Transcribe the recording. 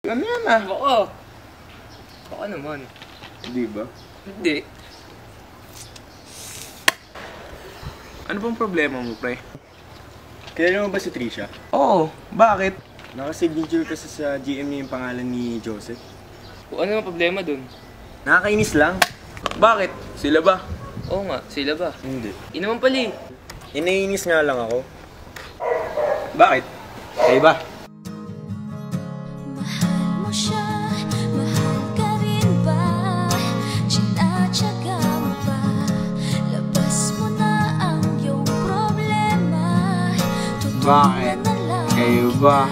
Ano yan ah? Baka naman. Hindi ba? Hindi. Ano bang problema mo, pre? Kilala mo ba si Trisha? Oo, bakit? Naka-signature kasi sa GM niya yung pangalan ni Joseph. O ano ang problema dun? Nakakainis lang. Bakit? Sila ba? Oo nga, sila ba? Hindi. Inaman pali. Inainis nga lang ako. Bakit? Kayo ba? Mahal mo siya, mahal ka rin ba? Tinatyaga mo ba? Labas mo na ang iyong problema. Bakit? Kayo ba?